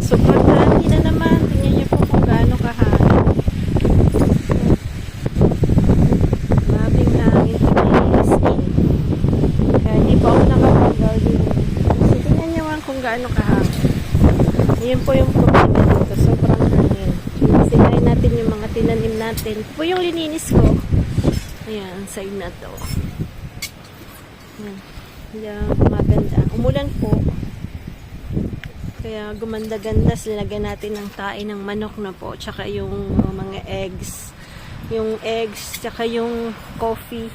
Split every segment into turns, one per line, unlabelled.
Super dami na naman. Tingnan niyo po kung gaano kahangin. Maraming hangin today. Kaya hindi po ako nakapag-garden. So, tingnan niyo man kung gaano kahangin. Ayan po yung problema dito. Sobrang hangin. Sinayin natin yung mga tinanim natin. Ito po yung lininis ko. Ayan, side na to. Ayan. Ayan, maganda. Umulan po. Kaya gumanda-ganda. Nilagyan natin ng tae ng manok na po. Tsaka yung mga eggs. Yung eggs, tsaka yung coffee.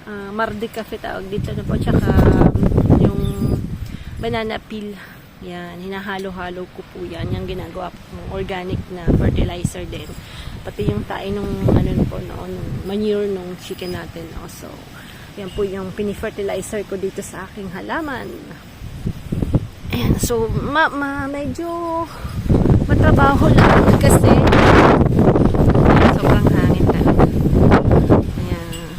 Mardi cafe tawag dito na po. Tsaka yung banana peel. Yan, hinahalo-halo ko po yan. Yung ginagawa po, organic na fertilizer din. Pati yung tae nung, ano po, nung manure nung chicken natin. So, yan po yung pini-fertilizer ko dito sa aking halaman. Ayan, so, medyo matrabaho lang kasi sobrang hangin talaga. Ayan.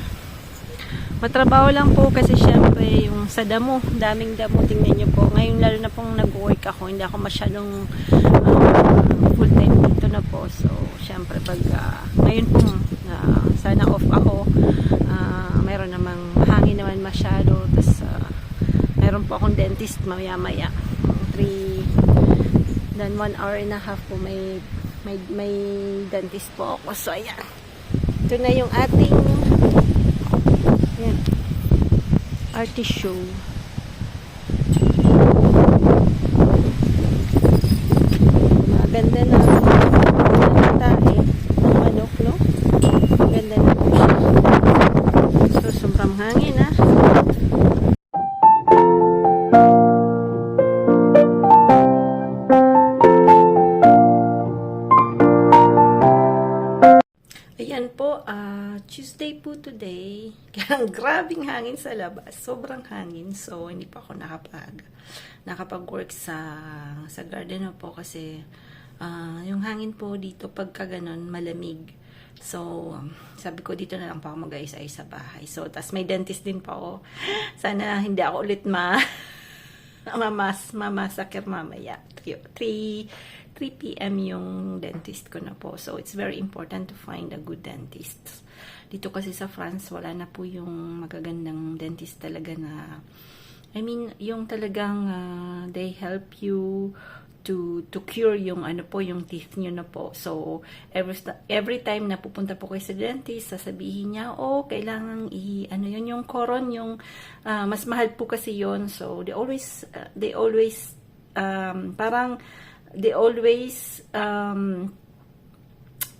Matrabaho lang po kasi syempre yung sa damo, daming damo, tingnan nyo po. Ngayon lalo na pong nag-work ako, hindi ako masyadong full time dito na po. So, syempre pag ngayon po sana off ako, meron namang hangin naman masyado. Tapos meron po akong dentist maya-maya. 1 hour and a half po may dentist po ako. So, ayan. Ito na yung ating ayan, artichoke. Maganda na tae ng manok, no? Maganda na po siya. So, sobrang hangin, ha? Ayan po, Tuesday po today. Kaya grabing hangin sa labas. Sobrang hangin. So, hindi pa ako nakapag-work sa garden na po kasi yung hangin po dito pagka ganon malamig. So, sabi ko dito na lang po ako mag-ayos-ayos sa bahay. So, tas may dentist din po ako. Sana hindi ako ulit mamasakit mamaya. 3 p.m. yung dentist ko na po. So, it's very important to find a good dentist. Dito kasi sa France, wala na po yung magagandang dentist talaga na, I mean, yung talagang they help you to cure yung ano po, yung teeth nyo na po. So, every time na pupunta po kayo sa dentist, sasabihin niya, oh, kailangan ano yun, yung coron, yung mas mahal po kasi yun. So, they always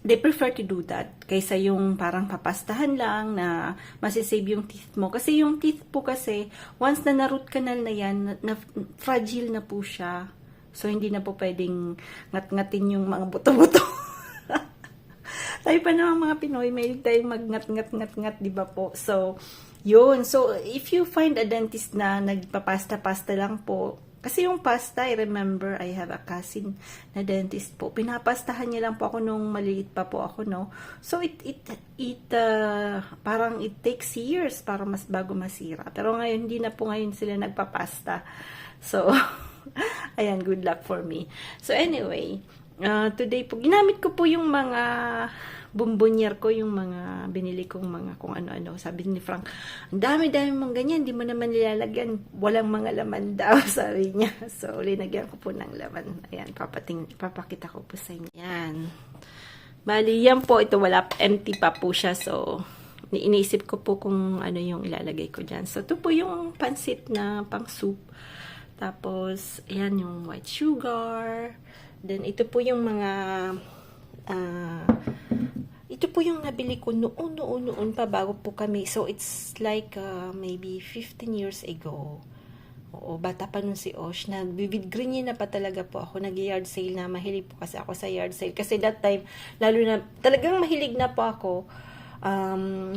they prefer to do that kaysa yung parang papastahan lang na masisave yung teeth mo. Kasi yung teeth po kasi, once na root canal na yan, fragile na po siya. So, hindi na po pwedeng ngat-ngatin yung mga buto-buto. Tayo pa naman mga Pinoy, may tayong mag-ngat-ngat-ngat-ngat, di ba po? So, yun. So, if you find a dentist na nagpapasta-pasta lang po, kasi yung pasta, I remember, I have a cousin na dentist po. Pinapastahan niya lang po ako nung maliit pa po ako, no? So, parang it takes years para bago masira. Pero ngayon, hindi na po ngayon sila nagpapasta. So, ayan, good luck for me. So, anyway, today po, ginamit ko po yung mga bumbonyer ko, yung mga binili kong mga kung ano-ano. Sabi ni Frank, ang dami-dami mong ganyan, hindi mo naman nilalagyan, walang mga laman daw, sabi niya. So, linagyan ko po ng laman. Ayan, papakita ko po sa inyo. Ayan. Bali, yan po, ito wala, empty pa po siya. So, iniisip ko po kung ano yung ilalagay ko dyan. So, ito po yung pansit na pang soup. Tapos, ayan yung white sugar. Then, ito po yung mga ito po yung nabili ko noon pa bago po kami. So, it's like maybe 15 years ago. Oo, bata pa nun si Osh. Nag-green na pa talaga po ako. Nag-yard sale na. Mahilig po kasi ako sa yard sale. Kasi that time, lalo na, talagang mahilig na po ako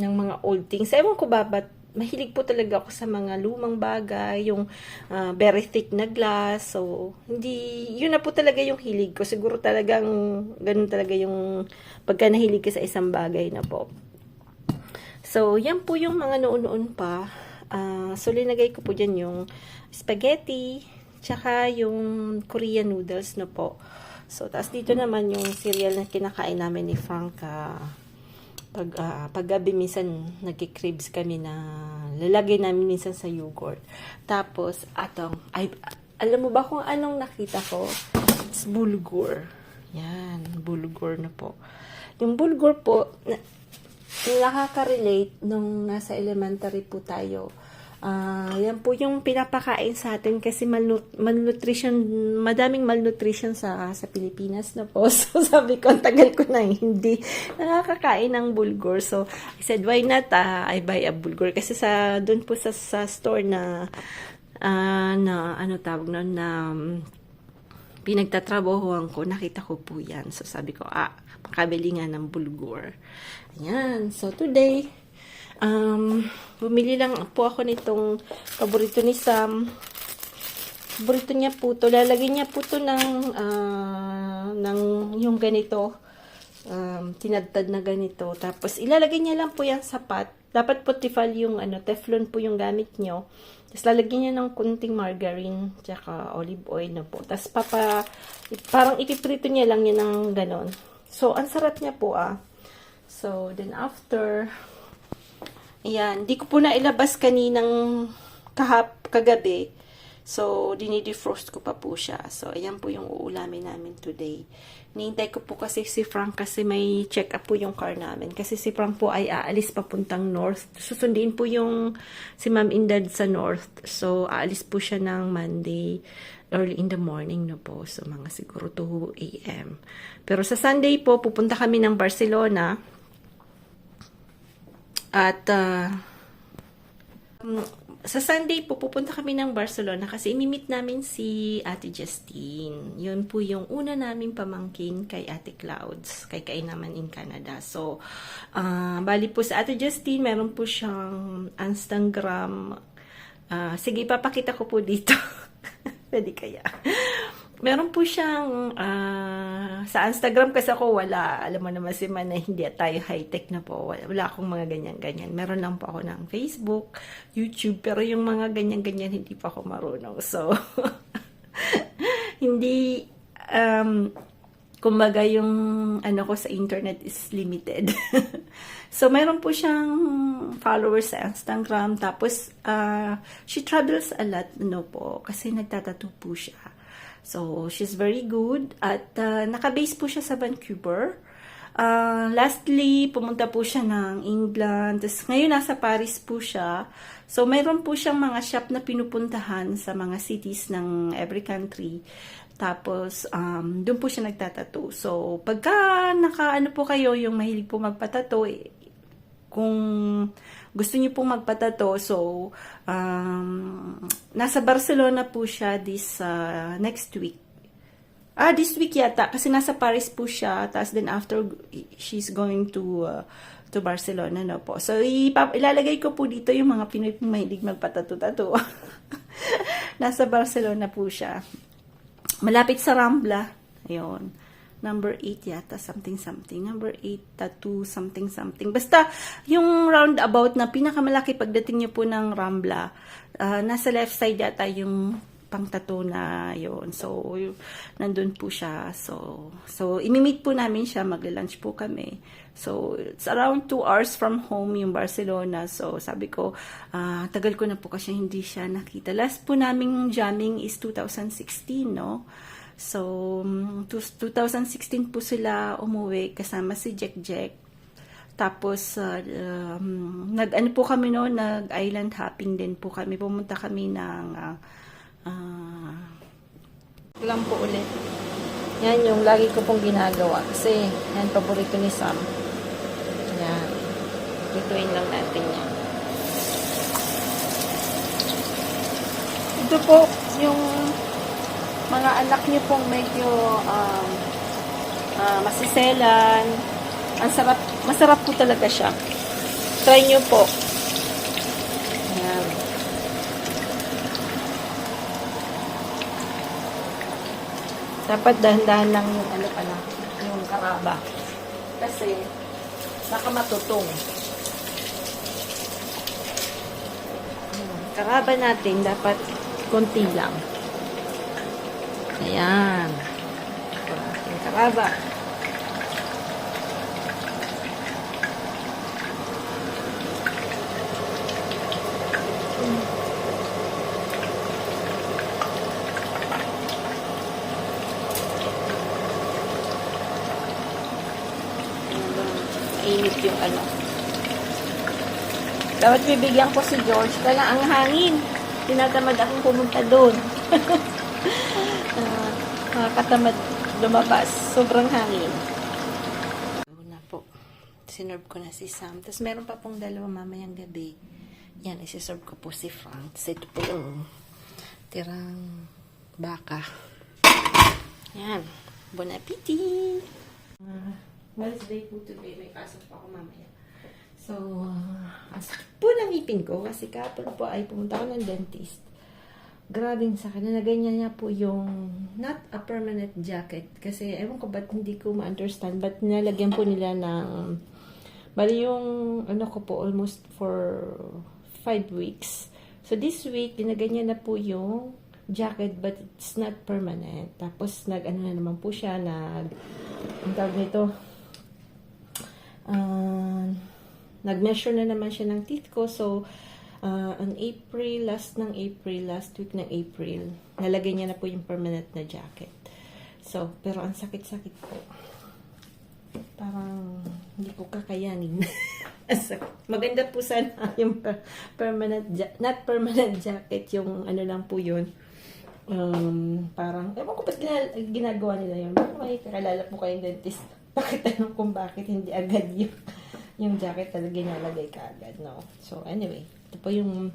ng mga old things. Ewan ko ba, but mahilig po talaga ako sa mga lumang bagay, yung very thick na glass. So, yun na po talaga yung hilig ko. Siguro talagang, ganun talaga yung pagka nahilig ka sa isang bagay na po. So, yan po yung mga noon-noon pa. So, linagay ko po dyan yung spaghetti, tsaka yung Korean noodles no po. So, tapos dito naman yung cereal na kinakain namin ni Frank. Pag gabi minsan nagki-cribs kami na lalagay namin minsan sa yogurt. Tapos, alam mo ba kung anong nakita ko? It's bulgur. Yan, bulgur na po. Yung bulgur po, nakaka-relate nung nasa elementary po tayo. Yan po yung pinapakain sa atin kasi malnutrition, madaming malnutrition sa Pilipinas na po. So, sabi ko, ang tagal ko na hindi nakakakain ng bulgur. So, I said, why not I buy a bulgur? Kasi doon po sa store na ano tawag na pinagtatrabahuan ko, nakita ko po yan. So, sabi ko, makabili nga ng bulgur. Ayan. So, today, bumili lang po ako nitong paborito ni Sam. Paborito niya po to. Lalagyan niya po to ng yung ganito. Tinadtad na ganito. Tapos, ilalagay niya lang po yan sa pot. Dapat po Teflon po yung gamit nyo. Tapos, lalagyan niya ng kunting margarine, tsaka olive oil na po. Tapos, parang ipiprito niya lang yan ng ganon. So, ang sarap niya po So, then after, ayan, di ko po na ilabas kaninang kagabi. So, dinidefrost ko pa po siya. So, ayan po yung uulamin namin today. Nihintay ko po kasi si Frank kasi may check-up po yung car namin. Kasi si Frank po ay aalis papuntang north. Susundin po yung si Ma'am Indad sa north. So, aalis po siya ng Monday early in the morning na po. So, mga siguro 2 a.m. Pero sa Sunday po, pupunta kami ng Barcelona. At sa Sunday po, pupunta kami ng Barcelona kasi imimit namin si Ate Justine. Yun po yung una namin pamangkin kay Ate Clouds, kay naman in Canada. So, bali po sa Ate Justine, meron po siyang Instagram. Sige, ipapakita ko po dito. Pwede kaya. Meron po siyang sa Instagram kasi ako wala. Alam mo naman si Man na hindi tayo high-tech na po. Wala akong mga ganyan-ganyan. Meron lang po ako ng Facebook, YouTube, pero yung mga ganyan-ganyan hindi pa ako marunong. So, hindi, kumbaga yung ano ko sa internet is limited. So, meron po siyang followers sa Instagram. Tapos, she travels a lot, po, kasi nagtatattoo po siya. So, she's very good. At naka-base po siya sa Vancouver. Lastly, pumunta po siya ng England. Tapos ngayon nasa Paris po siya. So, mayroon po siyang mga shop na pinupuntahan sa mga cities ng every country. Tapos, doon po siya nagtatattoo. So, pagka naka-ano po kayo, yung mahilig po magpatato, kung gusto niyo pong magpatato, so, nasa Barcelona po siya this next week. This week yata, kasi nasa Paris po siya, tapos then after, she's going to Barcelona na po. So, ilalagay ko po dito yung mga Pinoy pong mahilig magpatato-tato. Nasa Barcelona po siya. Malapit sa Rambla. Ayun. Number 8 yata, something. Number 8, tattoo, something. Basta, yung roundabout na pinakamalaki pagdating niyo po ng Rambla, nasa left side yata yung pang-tattoo na yun. So, nandun po siya. So imimit po namin siya, magla-lunch po kami. So, it's around 2 hours from home yung Barcelona. So, sabi ko, tagal ko na po kasi hindi siya nakita. Last po naming jamming is 2016, no? So, 2016 po sila umuwi kasama si Jack. Tapos, nag-ano po kami no, nag-island hopping din po kami. Pumunta kami ng lang po ulit. Yan yung lagi ko pong ginagawa. Kasi, yan, paborito ni Sam. Yan. Ituin lang natin yan. Ito po, yung mga anak niyo pong medyo masiselan. Ang sarap, masarap po talaga siya. Try niyo po. Ayan. Dapat dahan-dahan lang yung yung karaba. Kasi baka matutong. Karaba natin dapat konti lang. Ayan. Ito ang ating karaba. Mainit yung ano. Dapat bibigyan ko si George. Kaya ang hangin. Tinatamad akong pumunta doon. Nakakatamad lumabas. Sobrang hangin. Na po. Sinerve ko na si Sam. Tapos meron pa pong dalawa mamayang gabi. Yan, isiserve ko po si Frank. Tapos ito po yung tirang baka. Yan. Bon appetit! Wednesday po today. May pasok pa ako mamaya. So, ang sakit po ng ngipin ko kasi kapon po ay pumunta ako ng dentist. Grabing sakit. Nagaganyan niya po yung not a permanent jacket. Kasi ewan ko ba't hindi ko ma-understand. Ba't nalagyan po nila ng bali yung ano ko po almost for 5 weeks. So, this week, ginaganyan na po yung jacket but it's not permanent. Tapos, nag-ano na naman po siya, ang tawag nito, nag-measure na naman siya ng teeth ko. So, on April, last week ng April, nalagay niya na po yung permanent na jacket. So, pero ang sakit-sakit po. Parang hindi ko kakayanin. Maganda po sana yung permanent, not permanent jacket, yung ano lang po yun. Parang, ewan ko ba't ginagawa nila yun. May kakalala po kayong dentist. Pakitanong kung bakit hindi agad yung jacket talaga ginalagay ka agad, no? So, anyway, ito po yung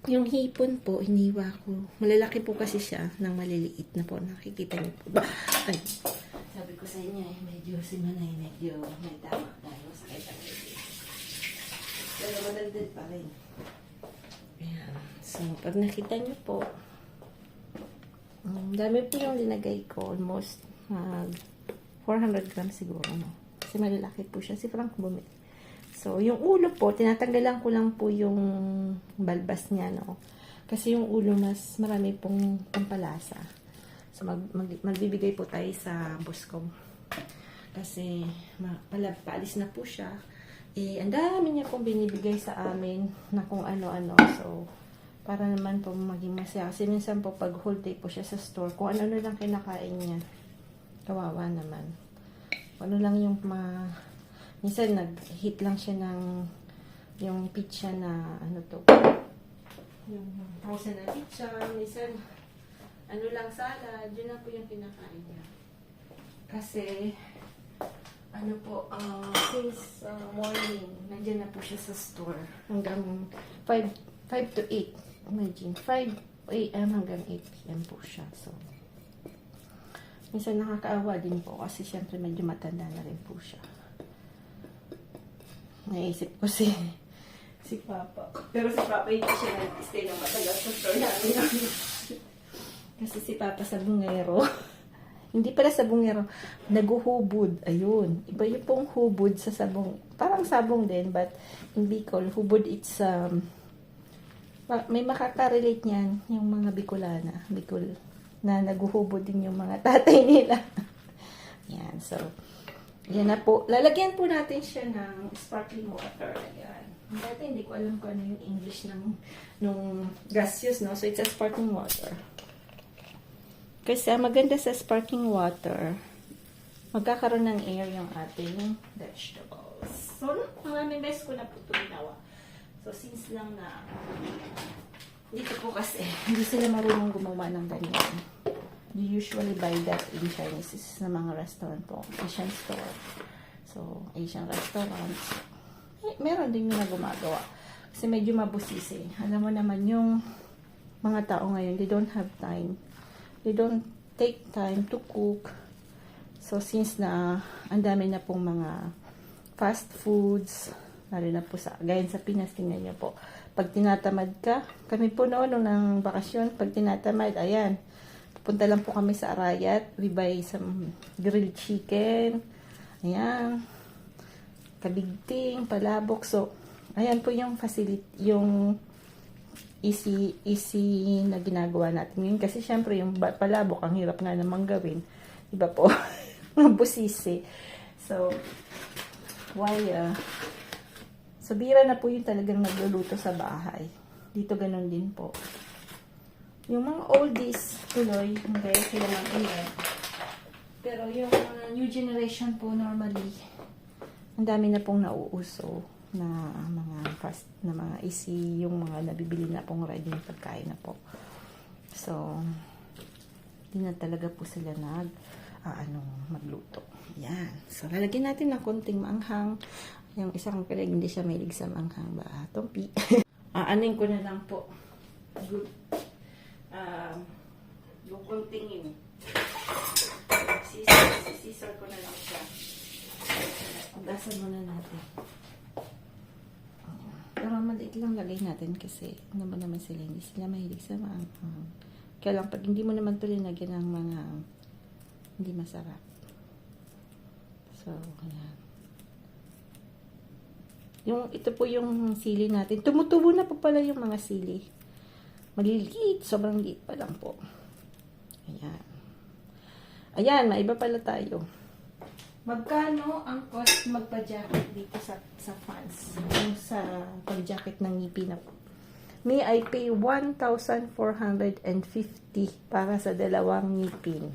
hipon po, iniwa ko. Malalaki po kasi siya ng maliliit na po. Nakikita niyo po ba? Ay, sabi ko sa inyo, medyo si Manay, medyo may tama tayo sa kitang medyo. Pero madaldad pa rin. Ayan. So, pag nakita niyo po, dami po yung linagay ko. Almost 400 grams siguro, no? Kasi malalaki po siya. Si Frank bumili. So, yung ulo po, tinatanggalan ko lang po yung balbas niya, no? Kasi yung ulo mas marami pong pampalasa. So, magbibigay po tayo sa boss ko. Kasi, paalis na po siya. Eh, ang dami niya pong binibigay sa amin na kung ano-ano. So, para naman po maging masaya. Kasi minsan po, pag whole day po siya sa store, kung ano-ano lang kinakain niya, kawawa naman. Ano lang yung minsan nag-hit lang siya ng yung pizza na ano to. Yung pausa na pizza. Minsan ano lang salad. Yun lang po yung kinakain niya. Kasi ano po, since morning, nandiyan na po siya sa store. Hanggang 5 to 8. Imagine, 5 a.m. hanggang 8 p.m. po siya. So, minsan nakakaawa din po kasi syempre medyo matanda na rin po siya. Naisip ko si Papa. Pero si Papa hindi siya nag-stay ng matagal sa store namin. Kasi si Papa sabungero. Hindi pala sabungero. Naguhubod. Ayun. Iba yung pong hubod sa sabong. Parang sabong din, but in Bicol, hubod it's may makaka-relate niyan yung mga Bicolana. Bicol. Na naguhubod din yung mga tatay nila. Yan, so, yan na po. Lalagyan po natin siya ng sparkling water. Ayan. Dati hindi ko alam kung ano yung English nung gaseous, no? So, it's a sparkling water. Kasi maganda sa sparkling water, magkakaroon ng air yung ating vegetables. So, maraming beses ko na po ito ginawa. So, since lang na dito po kasi, hindi sila marunong gumawa ng ganyan. You usually buy that in Chinese na mga restaurant po. Asian store. So, Asian restaurants. Eh, meron din yung gumagawa. Kasi medyo mabusisi. Alam mo naman, yung mga tao ngayon, they don't have time. They don't take time to cook. So, since na ang dami na pong mga fast foods, lalo na po gaya sa Pinas, tingnan nyo po. Pag tinatamad ka, kami po noon ng bakasyon, pag tinatamad, ayan, pupunta lang po kami sa Arayat, we buy some grilled chicken, ayan, kabigting, palabok, so, ayan po yung facility, yung easy na ginagawa natin ngayon. Kasi syempre, yung palabok, ang hirap nga namang gawin. Diba po? Busisi. So, so, bira na po yung talagang nagluluto sa bahay. Dito ganun din po. Yung mga oldies, tuloy, hindi sila mag-ilan. Pero yung new generation po, normally, ang dami na pong nauuso na mga easy, yung mga nabibili na pong ready na pagkain na po. So, hindi na talaga po sila magluto. Yan. So, lalagyan natin ng konting maanghang. Yung isang kalig, hindi siya mahilig sa maanghang ba? Tompi. Aanin ko na lang po. Good. Yung konting yun. Sisar ko na lang siya. Ugasan muna natin. Pero maliit lang lagay natin kasi naman sila, hindi sila mahilig sa maanghang. Kaya lang, pag hindi mo naman ito linagyan ng mga hindi masarap. So, ayan. Ito po yung sili natin. Tumutubo na po pala yung mga sili. Maliliit. Sobrang liit pa lang po. Ayan. Ayan, maiba pala tayo. Magkano ang cost magpa-jacket dito sa fans? Yung sa pag-jacket ng ngipin na po. May I pay 1,450 para sa dalawang ngipin.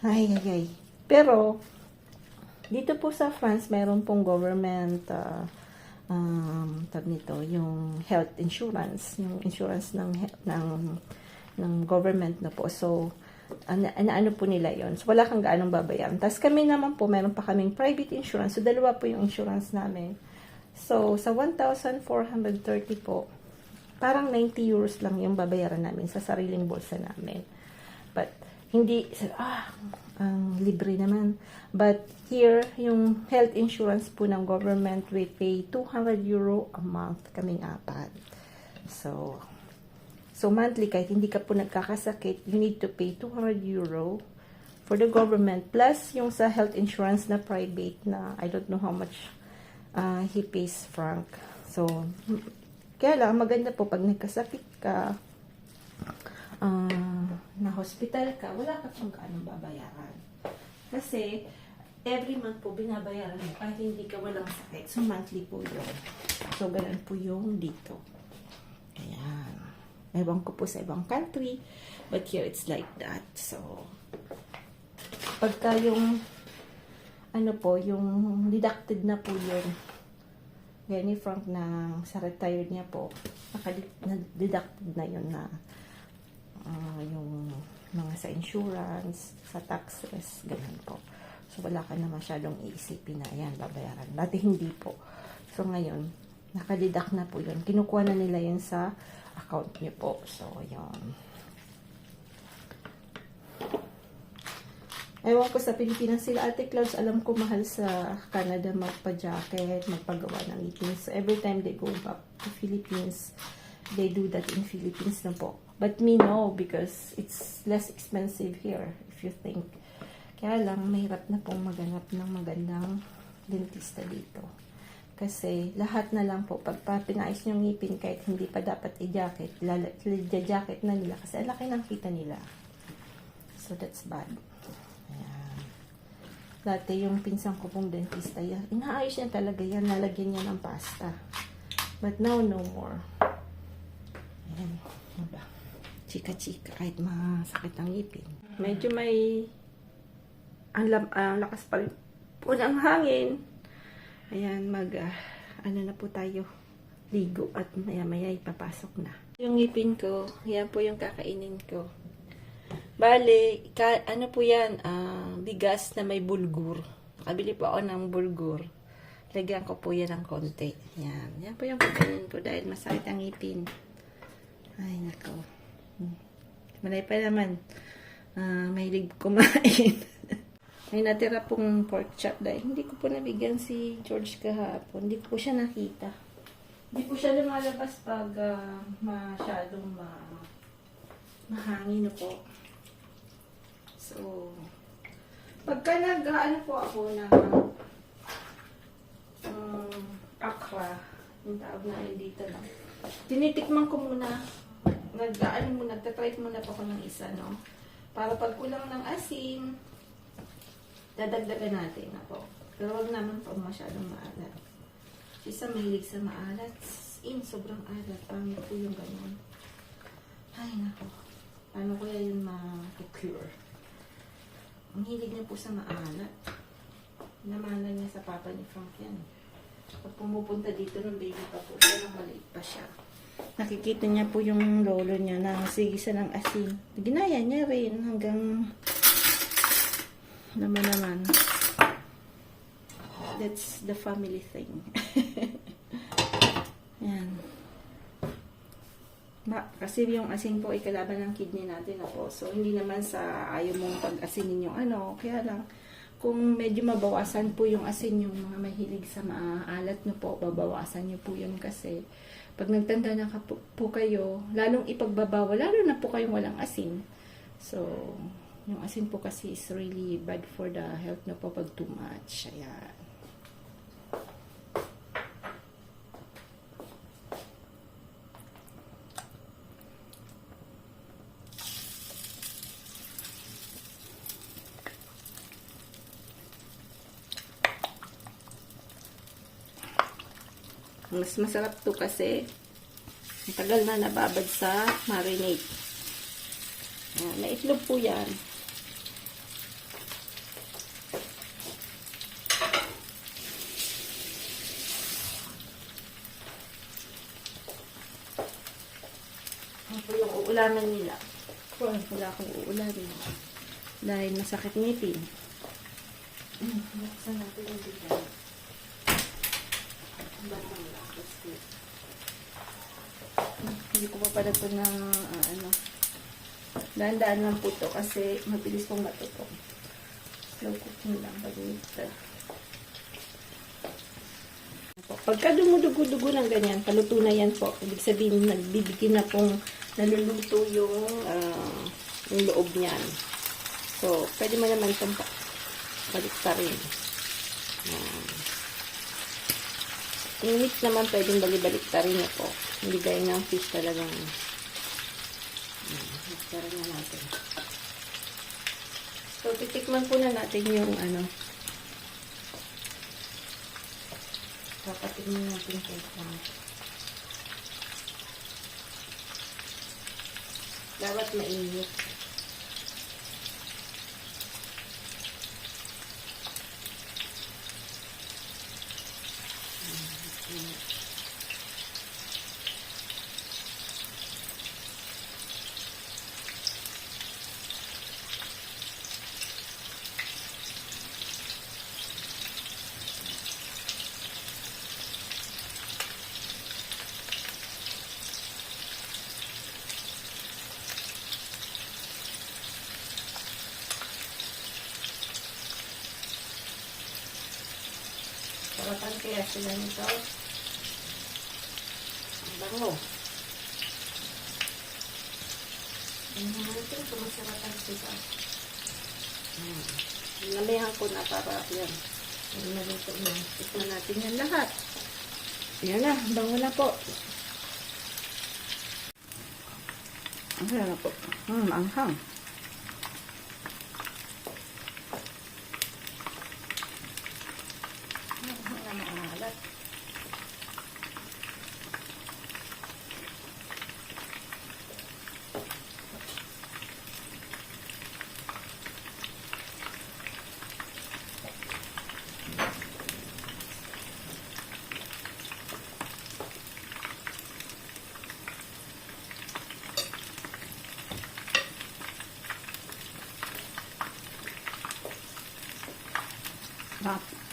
Ay. Pero, dito po sa France, mayroon pong government tag nito, yung health insurance, yung insurance ng government na po. So, ano po nila yon. So, wala kang gaanong babayaran. Tapos kami naman po, meron pa kaming private insurance. So, dalawa po yung insurance namin. So, sa 1,430 po, parang 90 euros lang yung babayaran namin sa sariling bulsa namin. But, hindi, libre naman. But, here, yung health insurance po ng government, we pay 200 euro a month kaming apat. So, monthly, kahit hindi ka po nagkakasakit, you need to pay 200 euro for the government. Plus, yung sa health insurance na private na, I don't know how much he pays franc. So, kaya lang, maganda po pag nagkasakit ka, na hospital ka, wala ka pang gaano babayaran. Kasi, every month po binabayaran mo kahit hindi ka walang sakit. So, monthly po yun. So, ganun po yung dito. Ayan. Ewan ko po sa ibang country, but here it's like that. So, pagka yung, yung deducted na po yun, Gany Frank na sa retired niya po, deducted na yun na yung mga sa insurance, sa taxes, ganun po. So, wala ka na masyadong iisipin na, ayan, babayaran. Dati hindi po. So, ngayon, nakadeduct na po yun. Kinukuha na nila yun sa account niyo po. So, yun. Ewan ko sa Pilipinas sila, Ate Clouds, alam ko mahal sa Canada magpa-jacket, magpagawa ng ngipin. So, every time they go back to Philippines, they do that in Philippines na po. But me, no, because it's less expensive here, if you think. Kaya lang, mahirap na pong maganap ng magandang dentista dito. Kasi lahat na lang po, pag pinais yung ngipin, kahit hindi pa dapat i-jacket, jacket na nila kasi ang laki ng kita nila. So, that's bad. Ayan. Dati yung pinsan ko pong dentista, yan, inaayos niya talaga yan, nalagyan niya ng pasta. But now, no more. Ayan. Diba? Chika-chika, kahit masakit ang ngipin. Medyo may ang lakas pa rin po ng hangin. Ayan, ano na po tayo, ligo at maya-maya ipapasok na. Yung ngipin ko, yan po yung kakainin ko. Bale, ano po yan, bigas na may bulgur. Nakabili po ako ng bulgur. Lagyan ko po yan ng konti. Yan po yung kakainin ko dahil masakit ang ngipin. Ay, nako. Malay pa naman, mahilig kumain. May natira pong pork chop dahil hindi ko po nabigyan si George kahapon. Hindi ko siya nakita. Hindi po siya lumalabas pag masyadong mahangin po. So, pagka ano po ako na akra, Yung tawag namin dito lang. Tinitikman ko muna. Nagtatry muna pa ako ng isa, no? Para pag kulang ng asin, dadagdagan natin ako. Pero wag naman pa masyadong maalat. Isa mahilig sa maalat. Sobrang alat. Pangit po yung ganyan. Ay, nako. Paano kaya yun ma-cure? Ang hilig niya po sa maalat. Namana niya sa papa ni Frank yan. Pag pumupunta dito ng baby pa po, parang maliit pa siya. Nakikita niya po yung lolo niya na sigisa ng asin. Ginaya niya rin hanggang naman. That's the family thing. Yan. Kasi yung asin po ay kalaban ng kidney natin ako. So, hindi naman sa ayaw mong pag-asinin yung ano. Kaya lang, kung medyo mabawasan po yung asin, yung mga mahilig sa maalat nyo po, babawasan nyo po yun kasi pag nagtanda na po kayo, lalong ipagbabawal, lalo na po kayong walang asin. So, yung asin po kasi is really bad for the health na po pag too much. Ayan. Mas masarap to kasi matagal na nababad sa marinade. Ayan, naitlog po yan. Ano po yung uulanan nila? Wala akong uulanin. Dahil masakit ngipin. Buksan natin yung bigyan. Hindi ko pa pala ito na daan-daan lang po ito kasi mabilis pong matutong. Slow cooking lang pag-mixer. Pagka dumudugo-dugo ng ganyan, paluto na yan po. Ibig sabihin, nagbibigin na pong naluluto yung loob niyan. So, pwede mo naman itong baliktarin. Yung meat naman pwedeng bali-baliktarin na po. Hindi gaya ng fish talagang baliktarin na natin. So, titikman po na natin yung papatignan natin kay Frank. Dapat mainit. Sarapan kaya sila nito. Ang bango. Tingnan natin kung masarapan sila. Namihan ko na para yan. Naluto na. Tikman natin yan lahat. Yan na. Bango na po. Ayan na po. Anghang.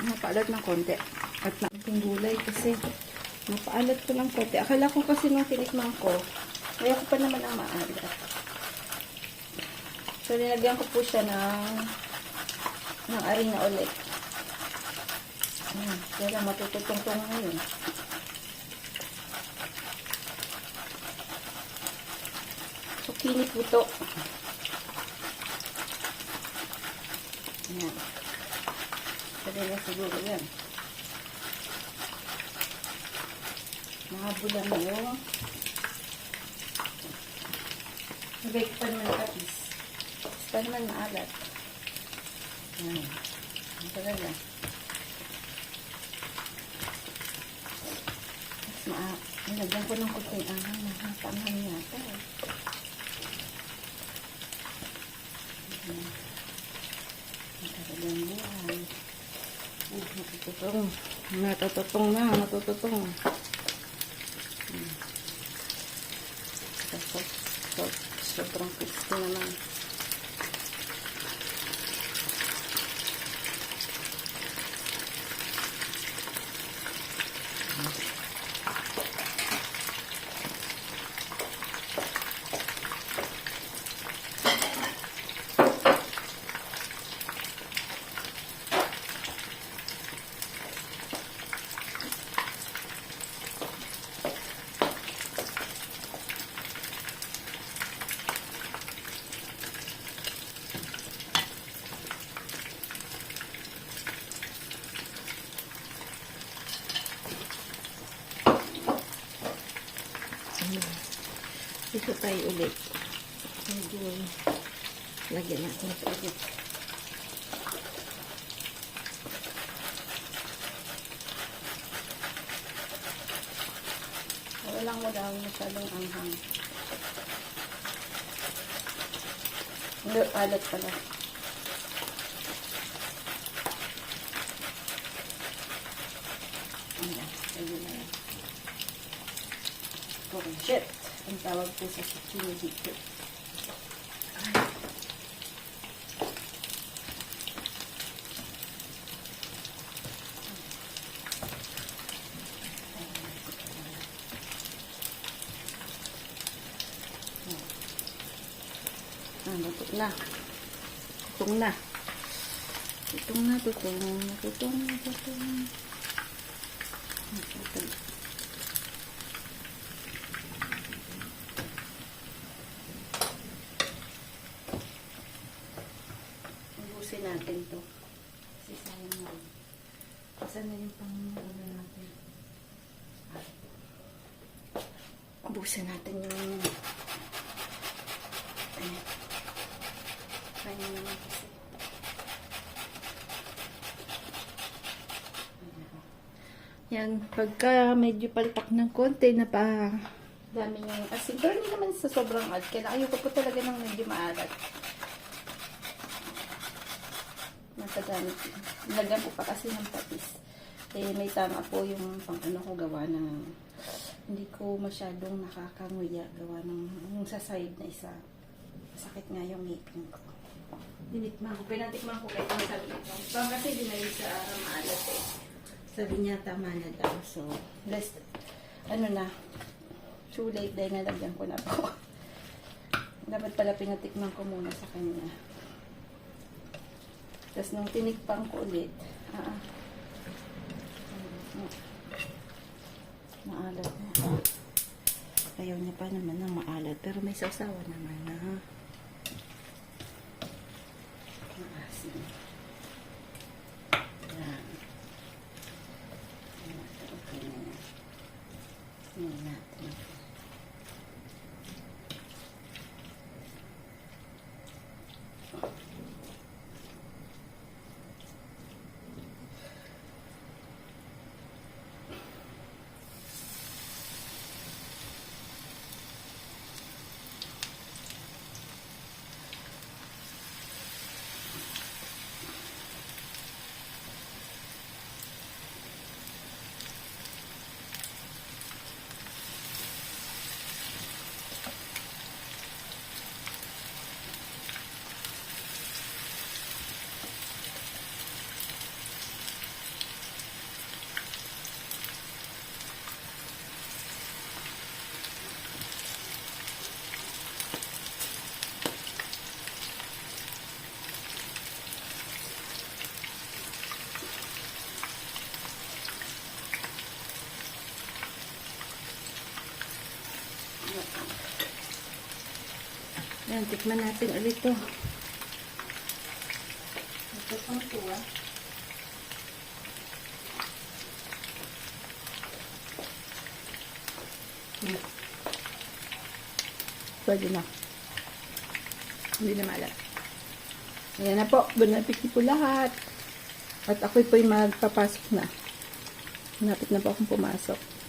Napaalat ng konti at nating gulay kasi napaalat ko ng konti. Akala ko kasi nung tinikman ko kaya ko pa naman ang maalat. So nilagyan ko po siya ng arena ulit. Kaya lang matututong-tong ngayon. Zucchini po ito. Ayan. Pwede na siguro yan. Nakabulan na yung bake pa naman patis. Pa naman maalat. Yan. Ang talaga. Nilagyan ko ng kunting ahang. Nakatamhan yata eh. Ang talagang buhay. Natututong. Natututong na. Natututong. Sobrang crispy naman. Dito tayo ulit. Medyo lagyan natin ito ulit. Walang mo daw masyadong anghang. Hindi, alat pala. Ayan, ayun na yan. Courgette. Ang tawag po sa zucchini dito. Luto na. Tutong na. Tutong na, tutong. Tutong na, tutong. Tutong. Ubusin natin to. Kasi sayang mo. Saan na yung pang-ano natin? Ubusin natin yung ayan. Kaya naman kasi. Yan, pagka medyo palpak ng konti na pa dami yung asin. Pero hindi naman sa sobrang alat. Kaya ayoko po talaga ng medyo maalat. Nakagamit. Nilagyan ko pa kasi ng patis. Eh, may tama po yung pang ano ko gawa ng hindi ko masyadong nakakanguya gawa ng yung sa side na isa. Sakit nga yung ngipin ko. Dinikman ko. Pinatikman ko kahit ang sabi ito. Bang kasi dinayin sa maalat eh. Sabi niya tama na daw. So, less, ano na, too late dahil nalagyan ko na po. Dapat pala pinatikman ko muna sa kanya. Tapos nung tinikpang ko ulit, maalat na. Ayaw niya pa naman ng maalat. Pero may sausawa naman na. Maasin. Yan. Okay na yan. Yan natin. Yan, tikman natin ulit ito. Ito pang tuwa.
Pwede na. Hindi na maalat. Ayan na po. Bon appetit po lahat. At ako'y po'y magpapasok na. Napit na po akong pumasok.